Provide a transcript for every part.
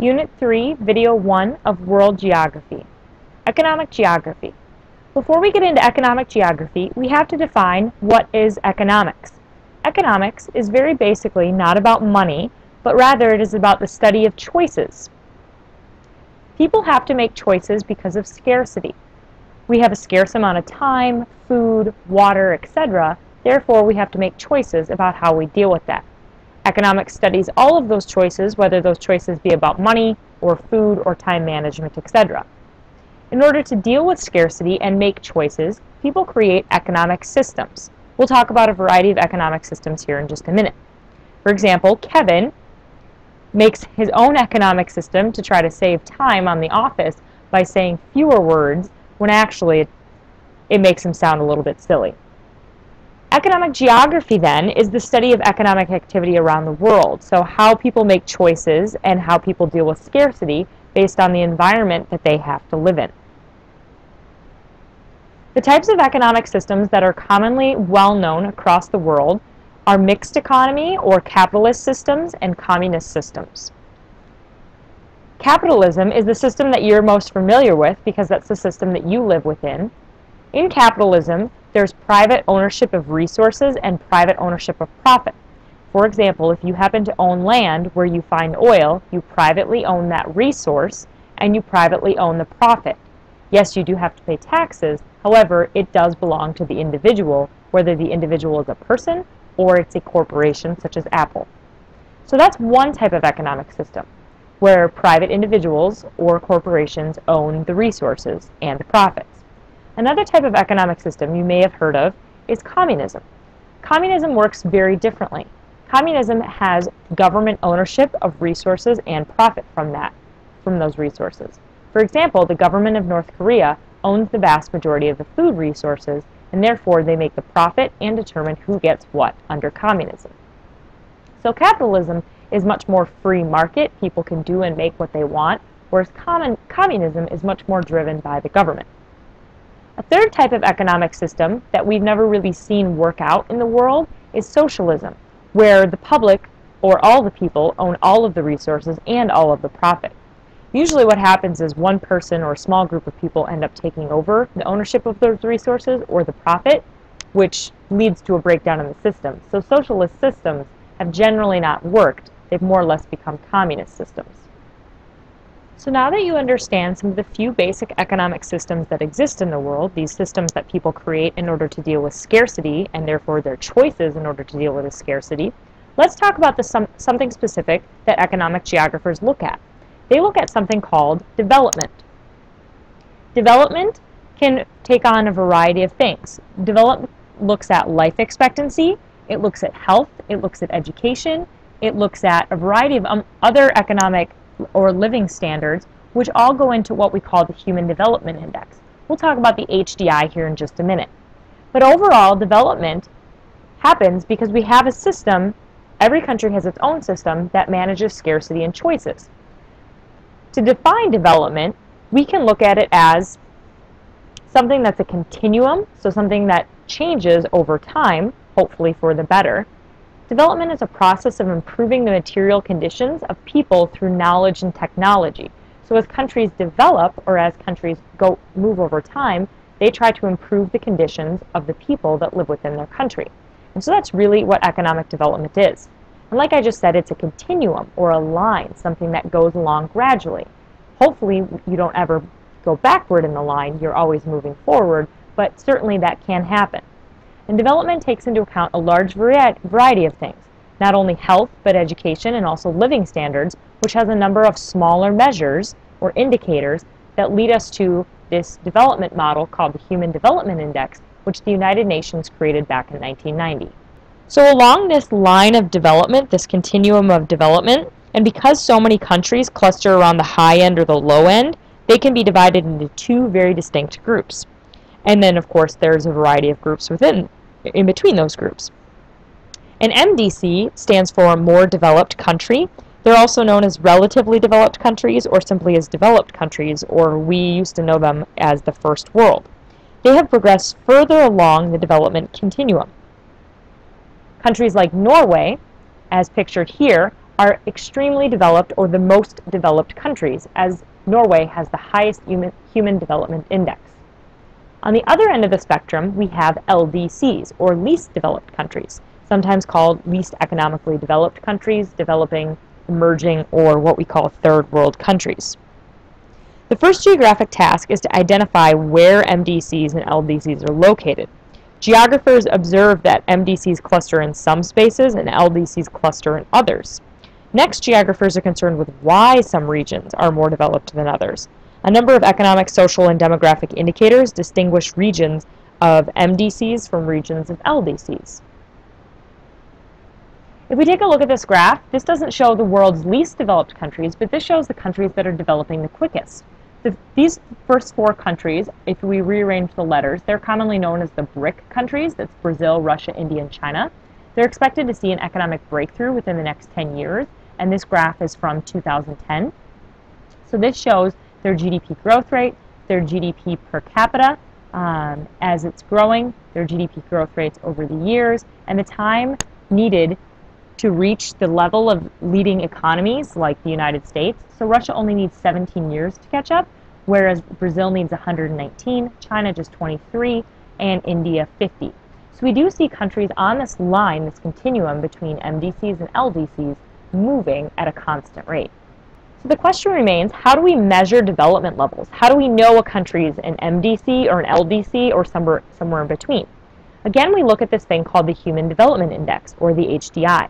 Unit 3, Video 1 of World Geography. Economic Geography. Before we get into economic geography, we have to define what is economics. Economics is very basically not about money, but rather it is about the study of choices. People have to make choices because of scarcity. We have a scarce amount of time, food, water, etc. Therefore, we have to make choices about how we deal with that. Economics studies all of those choices, whether those choices be about money, or food, or time management, etc. In order to deal with scarcity and make choices, people create economic systems. We'll talk about a variety of economic systems here in just a minute. For example, Kevin makes his own economic system to try to save time on the office by saying fewer words when actually it makes him sound a little bit silly. Economic geography, then, is the study of economic activity around the world, so how people make choices and how people deal with scarcity based on the environment that they have to live in. The types of economic systems that are commonly well known across the world are mixed economy or capitalist systems and communist systems. Capitalism is the system that you're most familiar with because that's the system that you live within. In capitalism, there's private ownership of resources and private ownership of profit. For example, if you happen to own land where you find oil, you privately own that resource and you privately own the profit. Yes, you do have to pay taxes, however, it does belong to the individual, whether the individual is a person or it's a corporation such as Apple. So that's one type of economic system, where private individuals or corporations own the resources and the profits. Another type of economic system you may have heard of is communism. Communism works very differently. Communism has government ownership of resources and profit from those resources. For example, the government of North Korea owns the vast majority of the food resources, and therefore they make the profit and determine who gets what under communism. So capitalism is much more free market. People can do and make what they want, whereas communism is much more driven by the government. A third type of economic system that we've never really seen work out in the world is socialism, where the public, or all the people, own all of the resources and all of the profit. Usually what happens is one person or a small group of people end up taking over the ownership of those resources or the profit, which leads to a breakdown in the system. So socialist systems have generally not worked. They've more or less become communist systems. So now that you understand some of the few basic economic systems that exist in the world, these systems that people create in order to deal with scarcity and therefore their choices in order to deal with the scarcity, let's talk about something specific that economic geographers look at. They look at something called development. Development can take on a variety of things. Development looks at life expectancy, it looks at health, it looks at education, it looks at a variety of other economic or living standards, which all go into what we call the Human Development Index. We'll talk about the HDI here in just a minute. But overall, development happens because we have a system, every country has its own system that manages scarcity and choices. To define development, we can look at it as something that's a continuum, so something that changes over time, hopefully for the better. Development is a process of improving the material conditions of people through knowledge and technology. So as countries develop, or as countries move over time, they try to improve the conditions of the people that live within their country. And so that's really what economic development is. And like I just said, it's a continuum or a line, something that goes along gradually. Hopefully you don't ever go backward in the line, you're always moving forward, but certainly that can happen. And development takes into account a large variety of things, not only health, but education and also living standards, which has a number of smaller measures or indicators that lead us to this development model called the Human Development Index, which the United Nations created back in 1990. So along this line of development, this continuum of development, and because so many countries cluster around the high end or the low end, they can be divided into two very distinct groups. And then, of course, there's a variety of groups in between those groups. An MDC stands for More Developed Country. They're also known as Relatively Developed Countries or simply as Developed Countries, or we used to know them as the First World. They have progressed further along the development continuum. Countries like Norway, as pictured here, are extremely developed or the most developed countries, as Norway has the highest human development index. On the other end of the spectrum, we have LDCs, or least developed countries, sometimes called least economically developed countries, developing, emerging, or what we call third world countries. The first geographic task is to identify where MDCs and LDCs are located. Geographers observe that MDCs cluster in some spaces and LDCs cluster in others. Next, geographers are concerned with why some regions are more developed than others. A number of economic, social, and demographic indicators distinguish regions of MDCs from regions of LDCs. If we take a look at this graph, this doesn't show the world's least developed countries, but this shows the countries that are developing the quickest. These first four countries, if we rearrange the letters, they're commonly known as the BRIC countries. That's Brazil, Russia, India, and China. They're expected to see an economic breakthrough within the next 10 years, and this graph is from 2010. So this shows their GDP growth rate, their GDP per capita as it's growing, their GDP growth rates over the years, and the time needed to reach the level of leading economies like the United States. So Russia only needs 17 years to catch up, whereas Brazil needs 119, China just 23, and India 50. So we do see countries on this line, this continuum between MDCs and LDCs, moving at a constant rate. So the question remains, how do we measure development levels? How do we know a country is an MDC or an LDC or somewhere in between? Again, we look at this thing called the Human Development Index, or the HDI.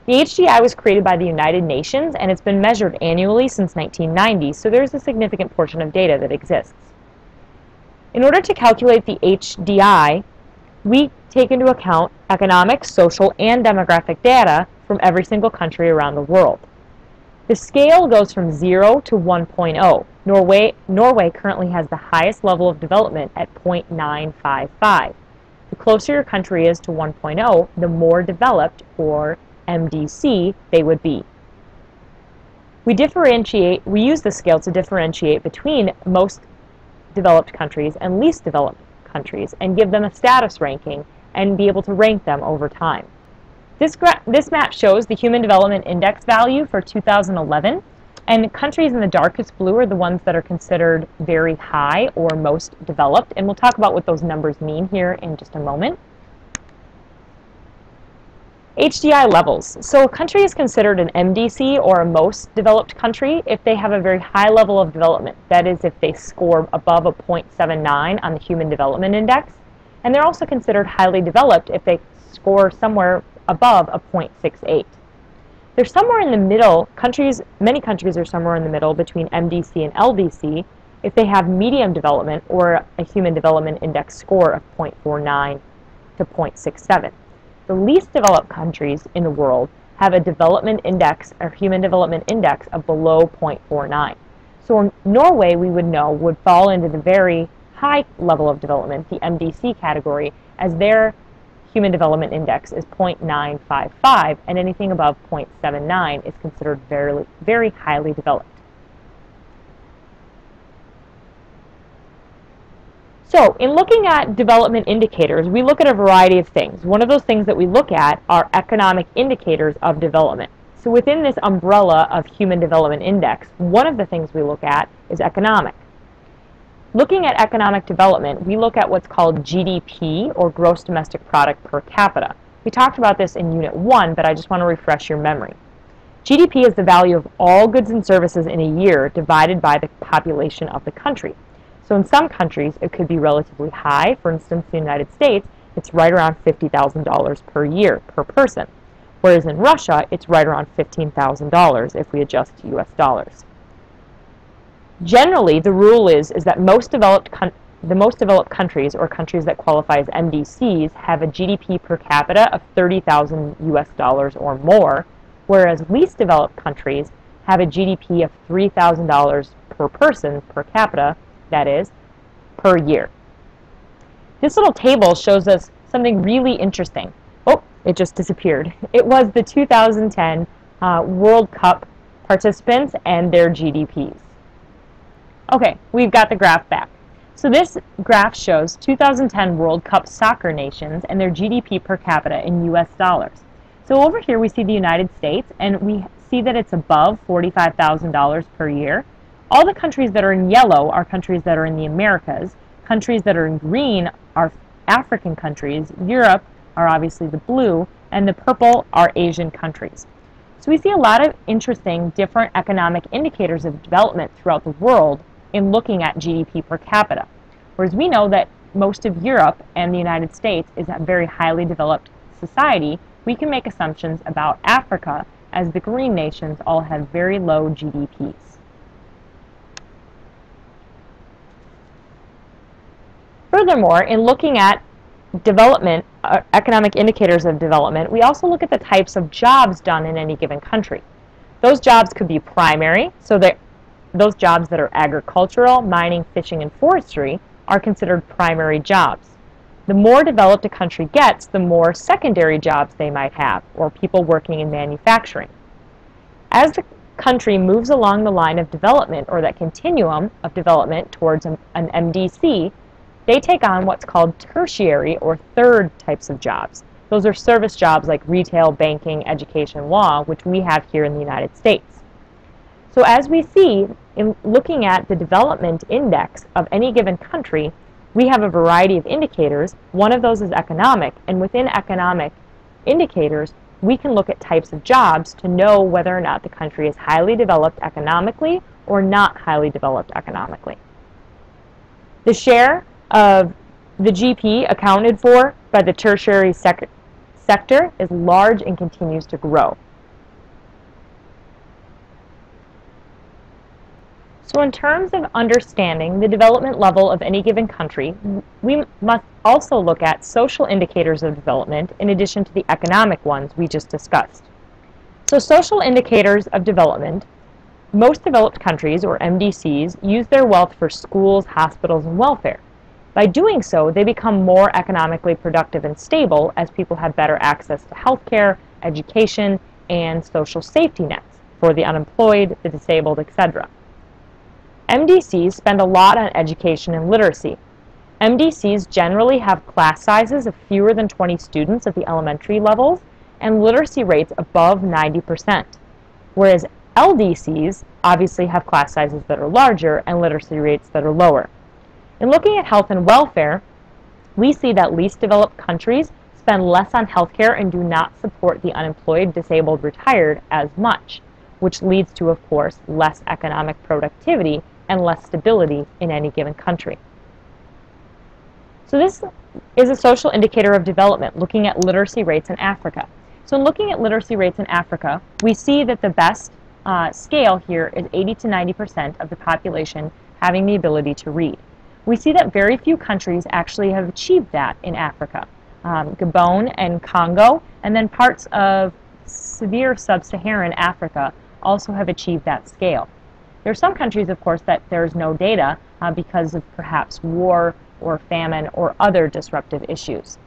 The HDI was created by the United Nations, and it's been measured annually since 1990, so there's a significant portion of data that exists. In order to calculate the HDI, we take into account economic, social, and demographic data from every single country around the world. The scale goes from 0 to 1.0. Norway currently has the highest level of development at 0.955. The closer your country is to 1.0, the more developed, or MDC, they would be. We use the scale to differentiate between most developed countries and least developed countries and give them a status ranking and be able to rank them over time. This map shows the Human Development Index value for 2011, and countries in the darkest blue are the ones that are considered very high or most developed, and we'll talk about what those numbers mean here in just a moment. HDI levels. So a country is considered an MDC or a most developed country if they have a very high level of development. That is, if they score above a 0.79 on the Human Development Index. And they're also considered highly developed if they score somewhere above a 0.68. They're somewhere in the middle. Many countries are somewhere in the middle between MDC and LDC if they have medium development or a Human Development Index score of 0.49 to 0.67. The least developed countries in the world have a development index or Human Development Index of below 0.49. So in Norway, we would know, would fall into the very high level of development, the MDC category, as their Human Development Index is 0.955, and anything above 0.79 is considered very, very highly developed. So, in looking at development indicators, we look at a variety of things. One of those things that we look at are economic indicators of development. So within this umbrella of Human Development Index, one of the things we look at is economic. Looking at economic development, we look at what's called GDP, or Gross Domestic Product per capita. We talked about this in Unit 1, but I just want to refresh your memory. GDP is the value of all goods and services in a year divided by the population of the country. So in some countries, it could be relatively high. For instance, the United States, it's right around $50,000 per year per person. Whereas in Russia, it's right around $15,000 if we adjust to US dollars. Generally, the rule is that the most developed countries, or countries that qualify as MDCs, have a GDP per capita of 30,000 US dollars or more, whereas least developed countries have a GDP of $3,000 per person per capita, that is, per year. This little table shows us something really interesting. Oh, it just disappeared. It was the 2010 World Cup participants and their GDPs. Okay, we've got the graph back. So this graph shows 2010 World Cup soccer nations and their GDP per capita in US dollars. So over here we see the United States, and we see that it's above $45,000 per year. All the countries that are in yellow are countries that are in the Americas. Countries that are in green are African countries. Europe are obviously the blue, and the purple are Asian countries. So we see a lot of interesting different economic indicators of development throughout the world in looking at GDP per capita. Whereas we know that most of Europe and the United States is a very highly developed society, we can make assumptions about Africa, as the green nations all have very low GDPs. Furthermore, in looking at development, economic indicators of development, we also look at the types of jobs done in any given country. Those jobs could be primary, so that those jobs that are agricultural, mining, fishing, and forestry are considered primary jobs. The more developed a country gets, the more secondary jobs they might have, or people working in manufacturing. As the country moves along the line of development, or that continuum of development towards an MDC, they take on what's called tertiary or third types of jobs. Those are service jobs like retail, banking, education, law, which we have here in the United States. So as we see, in looking at the development index of any given country, we have a variety of indicators. One of those is economic, and within economic indicators, we can look at types of jobs to know whether or not the country is highly developed economically or not highly developed economically. The share of the GDP accounted for by the tertiary sector is large and continues to grow. So in terms of understanding the development level of any given country, we must also look at social indicators of development in addition to the economic ones we just discussed. So social indicators of development, most developed countries, or MDCs, use their wealth for schools, hospitals, and welfare. By doing so, they become more economically productive and stable as people have better access to health care, education, and social safety nets for the unemployed, the disabled, etc. MDCs spend a lot on education and literacy. MDCs generally have class sizes of fewer than 20 students at the elementary levels and literacy rates above 90%, whereas LDCs obviously have class sizes that are larger and literacy rates that are lower. In looking at health and welfare, we see that least developed countries spend less on healthcare and do not support the unemployed, disabled, retired as much, which leads to, of course, less economic productivity and less stability in any given country. So this is a social indicator of development, looking at literacy rates in Africa. So in looking at literacy rates in Africa, we see that the best scale here is 80 to 90% of the population having the ability to read. We see that very few countries actually have achieved that in Africa. Gabon and Congo, and then parts of severe sub-Saharan Africa also have achieved that scale. There are some countries, of course, that there's no data because of perhaps war or famine or other disruptive issues.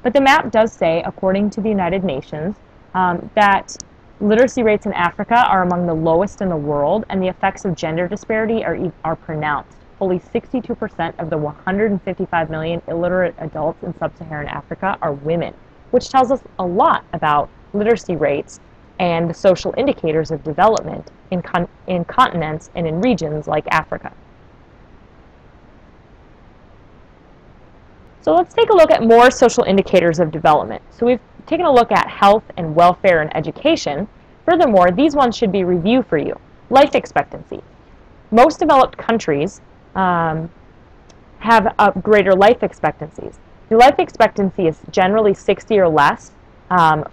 But the map does say, according to the United Nations, that literacy rates in Africa are among the lowest in the world, and the effects of gender disparity are pronounced. Fully 62% of the 155 million illiterate adults in sub-Saharan Africa are women, which tells us a lot about literacy rates and the social indicators of development in continents and in regions like Africa. So let's take a look at more social indicators of development. So we've taken a look at health and welfare and education. Furthermore, these ones should be review for you. Life expectancy. Most developed countries have greater life expectancies. The life expectancy is generally 60 or less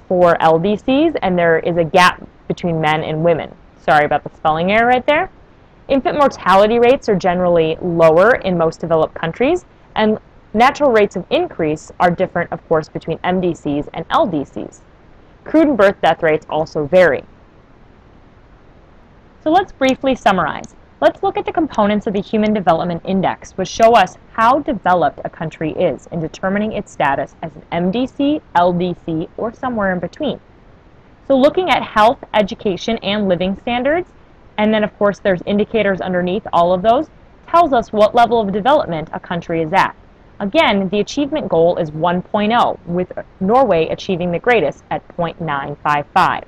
for LDCs, and there is a gap between men and women. Sorry about the spelling error right there. Infant mortality rates are generally lower in most developed countries, and natural rates of increase are different, of course, between MDCs and LDCs. Crude and birth death rates also vary. So let's briefly summarize. Let's look at the components of the Human Development Index, which show us how developed a country is in determining its status as an MDC, LDC, or somewhere in between. So looking at health, education, and living standards, and then of course there's indicators underneath all of those, tells us what level of development a country is at. Again, the achievement goal is 1.0, with Norway achieving the greatest at 0.955.